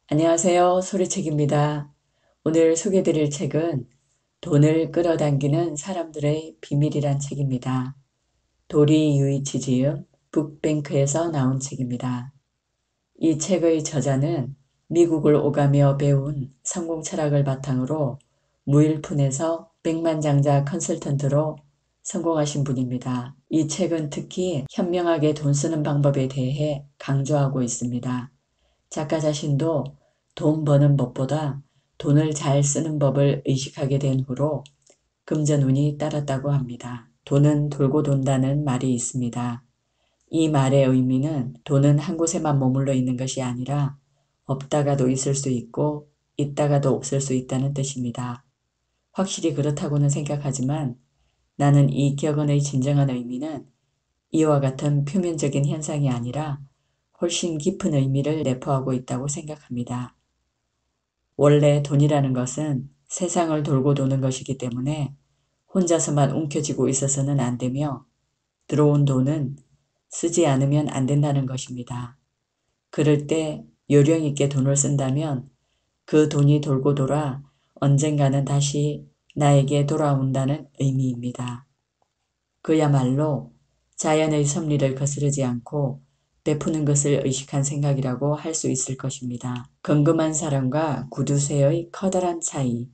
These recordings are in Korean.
안녕하세요. 소리책입니다. 오늘 소개드릴 책은 돈을 끌어당기는 사람들의 비밀이란 책입니다. 도리 유이치 지음 북뱅크에서 나온 책입니다. 이 책의 저자는 미국을 오가며 배운 성공 철학을 바탕으로 무일푼에서 백만장자 컨설턴트로 성공하신 분입니다. 이 책은 특히 현명하게 돈 쓰는 방법에 대해 강조하고 있습니다. 작가 자신도 돈 버는 법보다 돈을 잘 쓰는 법을 의식하게 된 후로 금전운이 따랐다고 합니다. 돈은 돌고 돈다는 말이 있습니다. 이 말의 의미는 돈은 한 곳에만 머물러 있는 것이 아니라 없다가도 있을 수 있고 있다가도 없을 수 있다는 뜻입니다. 확실히 그렇다고는 생각하지만 나는 이 격언의 진정한 의미는 이와 같은 표면적인 현상이 아니라 훨씬 깊은 의미를 내포하고 있다고 생각합니다. 원래 돈이라는 것은 세상을 돌고 도는 것이기 때문에 혼자서만 움켜쥐고 있어서는 안 되며 들어온 돈은 쓰지 않으면 안 된다는 것입니다. 그럴 때 요령 있게 돈을 쓴다면 그 돈이 돌고 돌아 언젠가는 다시 나에게 돌아온다는 의미입니다. 그야말로 자연의 섭리를 거스르지 않고 베푸는 것을 의식한 생각이라고 할 수 있을 것입니다. 궁금한 사람과 구두쇠의 커다란 차이.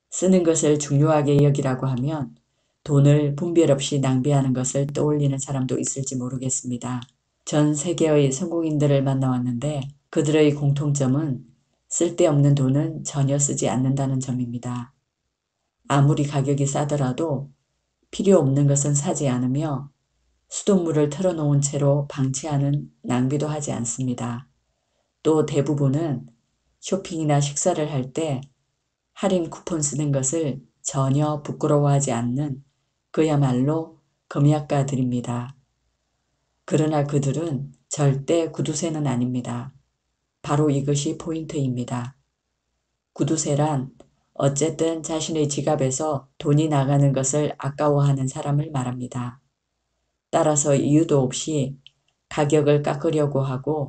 쓰는 것을 중요하게 여기라고 하면 돈을 분별 없이 낭비하는 것을 떠올리는 사람도 있을지 모르겠습니다. 전 세계의 성공인들을 만나왔는데 그들의 공통점은 쓸데없는 돈은 전혀 쓰지 않는다는 점입니다. 아무리 가격이 싸더라도 필요 없는 것은 사지 않으며 수돗물을 틀어놓은 채로 방치하는 낭비도 하지 않습니다. 또 대부분은 쇼핑이나 식사를 할 때 할인 쿠폰 쓰는 것을 전혀 부끄러워하지 않는 그야말로 금약가들입니다. 그러나 그들은 절대 구두쇠는 아닙니다. 바로 이것이 포인트입니다. 구두쇠란 어쨌든 자신의 지갑에서 돈이 나가는 것을 아까워하는 사람을 말합니다. 따라서 이유도 없이 가격을 깎으려고 하고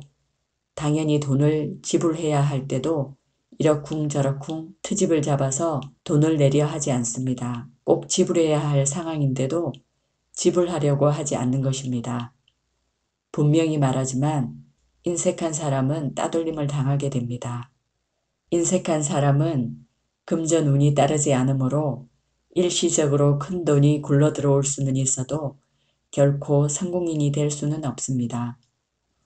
당연히 돈을 지불해야 할 때도 이러쿵저러쿵 트집을 잡아서 돈을 내려 하지 않습니다. 꼭 지불해야 할 상황인데도 지불하려고 하지 않는 것입니다. 분명히 말하지만 인색한 사람은 따돌림을 당하게 됩니다. 인색한 사람은 금전운이 따르지 않으므로 일시적으로 큰 돈이 굴러 들어올 수는 있어도 결코 성공인이 될 수는 없습니다.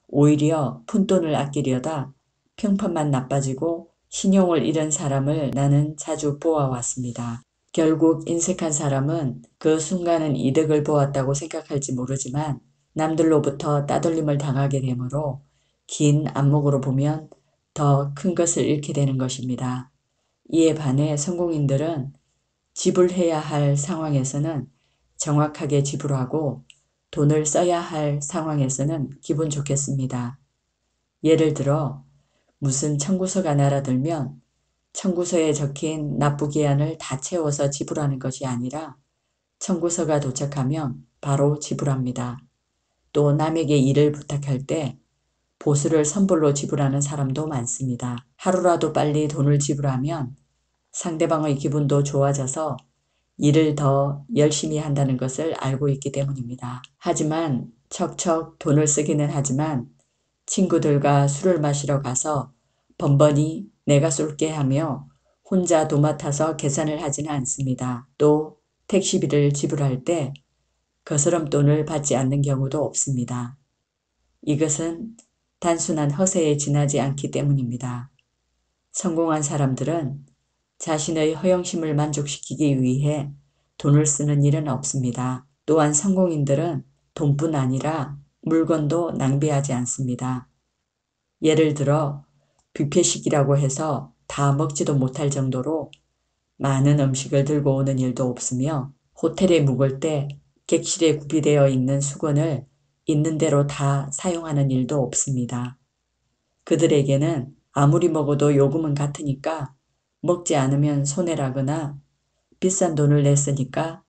오히려 푼돈을 아끼려다 평판만 나빠지고 신용을 잃은 사람을 나는 자주 보아왔습니다. 결국 인색한 사람은 그 순간은 이득을 보았다고 생각할지 모르지만 남들로부터 따돌림을 당하게 되므로 긴 안목으로 보면 더 큰 것을 잃게 되는 것입니다. 이에 반해 성공인들은 지불해야 할 상황에서는 정확하게 지불하고 돈을 써야 할 상황에서는 기분 좋겠습니다. 예를 들어 무슨 청구서가 날아들면 청구서에 적힌 납부기한을 다 채워서 지불하는 것이 아니라 청구서가 도착하면 바로 지불합니다. 또 남에게 일을 부탁할 때 보수를 선불로 지불하는 사람도 많습니다. 하루라도 빨리 돈을 지불하면 상대방의 기분도 좋아져서 일을 더 열심히 한다는 것을 알고 있기 때문입니다. 하지만 척척 돈을 쓰기는 하지만 친구들과 술을 마시러 가서 번번이 내가 쏠게 하며 혼자 도맡아서 계산을 하지는 않습니다. 또 택시비를 지불할 때 거스름돈을 받지 않는 경우도 없습니다. 이것은 단순한 허세에 지나지 않기 때문입니다. 성공한 사람들은 자신의 허영심을 만족시키기 위해 돈을 쓰는 일은 없습니다. 또한 성공인들은 돈뿐 아니라 물건도 낭비하지 않습니다. 예를 들어 뷔페식이라고 해서 다 먹지도 못할 정도로 많은 음식을 들고 오는 일도 없으며 호텔에 묵을 때 객실에 구비되어 있는 수건을 있는 대로 다 사용하는 일도 없습니다. 그들에게는 아무리 먹어도 요금은 같으니까 먹지 않으면 손해라거나 비싼 돈을 냈으니까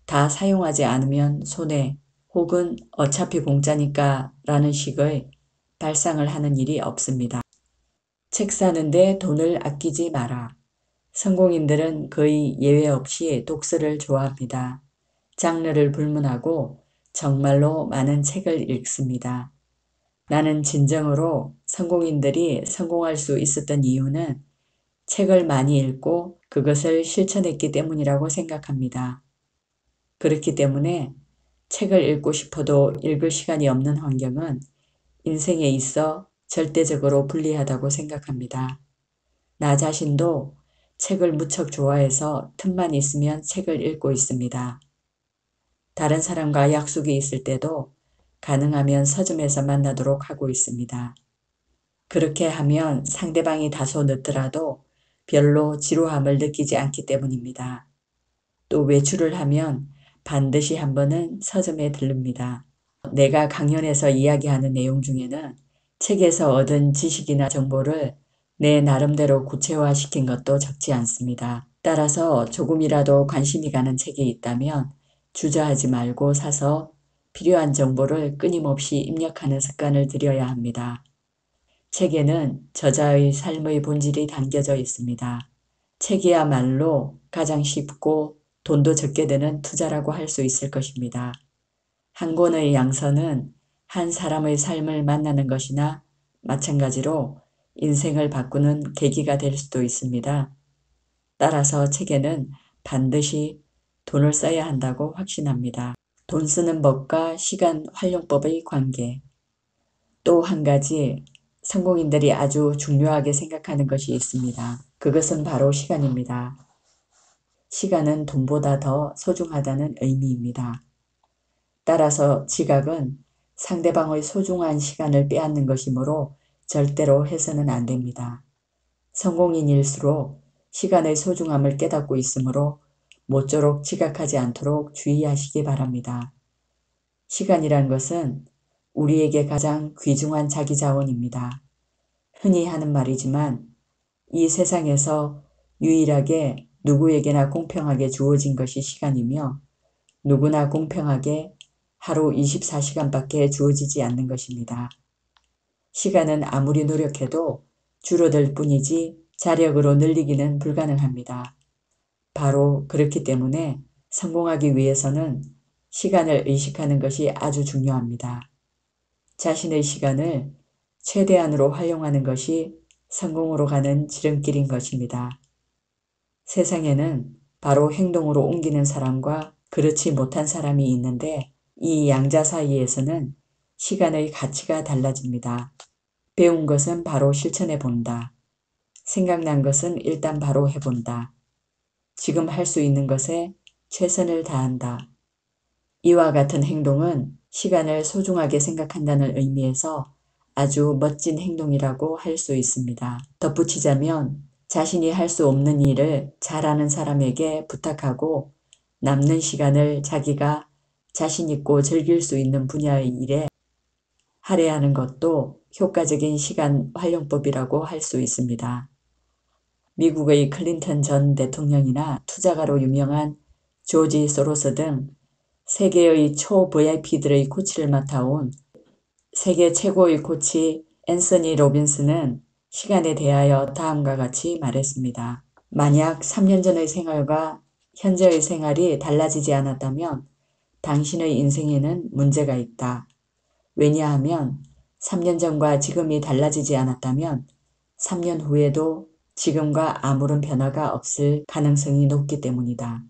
다 사용하지 않으면 손해 혹은 어차피 공짜니까 라는 식의 발상을 하는 일이 없습니다. 책 사는데 돈을 아끼지 마라. 성공인들은 거의 예외 없이 독서를 좋아합니다. 장르를 불문하고 정말로 많은 책을 읽습니다. 나는 진정으로 성공인들이 성공할 수 있었던 이유는 책을 많이 읽고 그것을 실천했기 때문이라고 생각합니다. 그렇기 때문에 책을 읽고 싶어도 읽을 시간이 없는 환경은 인생에 있어 절대적으로 불리하다고 생각합니다. 나 자신도 책을 무척 좋아해서 틈만 있으면 책을 읽고 있습니다. 다른 사람과 약속이 있을 때도 가능하면 서점에서 만나도록 하고 있습니다. 그렇게 하면 상대방이 다소 늦더라도 별로 지루함을 느끼지 않기 때문입니다. 또 외출을 하면 반드시 한 번은 서점에 들릅니다. 내가 강연에서 이야기하는 내용 중에는 책에서 얻은 지식이나 정보를 내 나름대로 구체화시킨 것도 적지 않습니다. 따라서 조금이라도 관심이 가는 책이 있다면 주저하지 말고 사서 필요한 정보를 끊임없이 입력하는 습관을 들여야 합니다. 책에는 저자의 삶의 본질이 담겨져 있습니다. 책이야말로 가장 쉽고 돈도 적게 드는 투자라고 할 수 있을 것입니다. 한 권의 양서는 한 사람의 삶을 만나는 것이나 마찬가지로 인생을 바꾸는 계기가 될 수도 있습니다. 따라서 책에는 반드시 돈을 써야 한다고 확신합니다. 돈 쓰는 법과 시간 활용법의 관계. 또 한 가지 성공인들이 아주 중요하게 생각하는 것이 있습니다. 그것은 바로 시간입니다. 시간은 돈보다 더 소중하다는 의미입니다. 따라서 지각은 상대방의 소중한 시간을 빼앗는 것이므로 절대로 해서는 안 됩니다. 성공인일수록 시간의 소중함을 깨닫고 있으므로 모쪼록 지각하지 않도록 주의하시기 바랍니다. 시간이란 것은 우리에게 가장 귀중한 자기자원입니다. 흔히 하는 말이지만 이 세상에서 유일하게 누구에게나 공평하게 주어진 것이 시간이며 누구나 공평하게 하루 24시간밖에 주어지지 않는 것입니다. 시간은 아무리 노력해도 줄어들 뿐이지 자력으로 늘리기는 불가능합니다. 바로 그렇기 때문에 성공하기 위해서는 시간을 의식하는 것이 아주 중요합니다. 자신의 시간을 최대한으로 활용하는 것이 성공으로 가는 지름길인 것입니다. 세상에는 바로 행동으로 옮기는 사람과 그렇지 못한 사람이 있는데 이 양자 사이에서는 시간의 가치가 달라집니다. 배운 것은 바로 실천해 본다. 생각난 것은 일단 바로 해본다. 지금 할 수 있는 것에 최선을 다한다. 이와 같은 행동은 시간을 소중하게 생각한다는 의미에서 아주 멋진 행동이라고 할 수 있습니다. 덧붙이자면 자신이 할 수 없는 일을 잘하는 사람에게 부탁하고 남는 시간을 자기가 자신있고 즐길 수 있는 분야의 일에 할애하는 것도 효과적인 시간 활용법이라고 할 수 있습니다. 미국의 클린턴 전 대통령이나 투자가로 유명한 조지 소로스 등 세계의 초 VIP들의 코치를 맡아온 세계 최고의 코치 앤서니 로빈스는 시간에 대하여 다음과 같이 말했습니다. 만약 3년 전의 생활과 현재의 생활이 달라지지 않았다면 당신의 인생에는 문제가 있다. 왜냐하면 3년 전과 지금이 달라지지 않았다면 3년 후에도 지금과 아무런 변화가 없을 가능성이 높기 때문이다.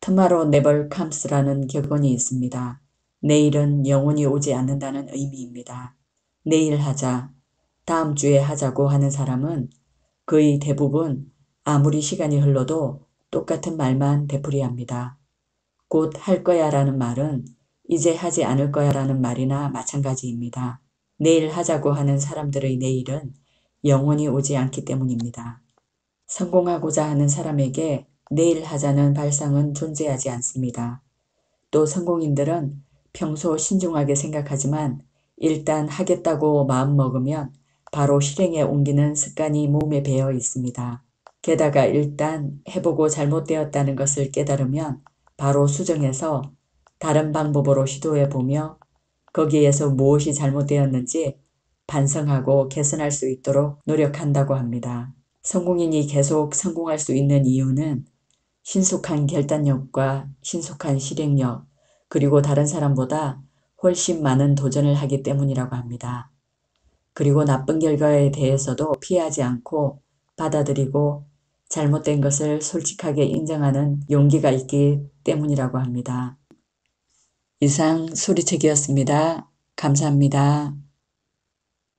Tomorrow never comes라는 격언이 있습니다. 내일은 영원히 오지 않는다는 의미입니다. 내일 하자, 다음 주에 하자고 하는 사람은 거의 대부분 아무리 시간이 흘러도 똑같은 말만 되풀이합니다. 곧 할 거야 라는 말은 이제 하지 않을 거야 라는 말이나 마찬가지입니다. 내일 하자고 하는 사람들의 내일은 영원히 오지 않기 때문입니다. 성공하고자 하는 사람에게 내일 하자는 발상은 존재하지 않습니다. 또 성공인들은 평소 신중하게 생각하지만 일단 하겠다고 마음먹으면 바로 실행에 옮기는 습관이 몸에 배어 있습니다. 게다가 일단 해보고 잘못되었다는 것을 깨달으면 바로 수정해서 다른 방법으로 시도해보며 거기에서 무엇이 잘못되었는지 반성하고 개선할 수 있도록 노력한다고 합니다. 성공인이 계속 성공할 수 있는 이유는 신속한 결단력과 신속한 실행력, 그리고 다른 사람보다 훨씬 많은 도전을 하기 때문이라고 합니다. 그리고 나쁜 결과에 대해서도 피하지 않고 받아들이고 잘못된 것을 솔직하게 인정하는 용기가 있기 때문이라고 합니다. 이상 소리책이었습니다. 감사합니다.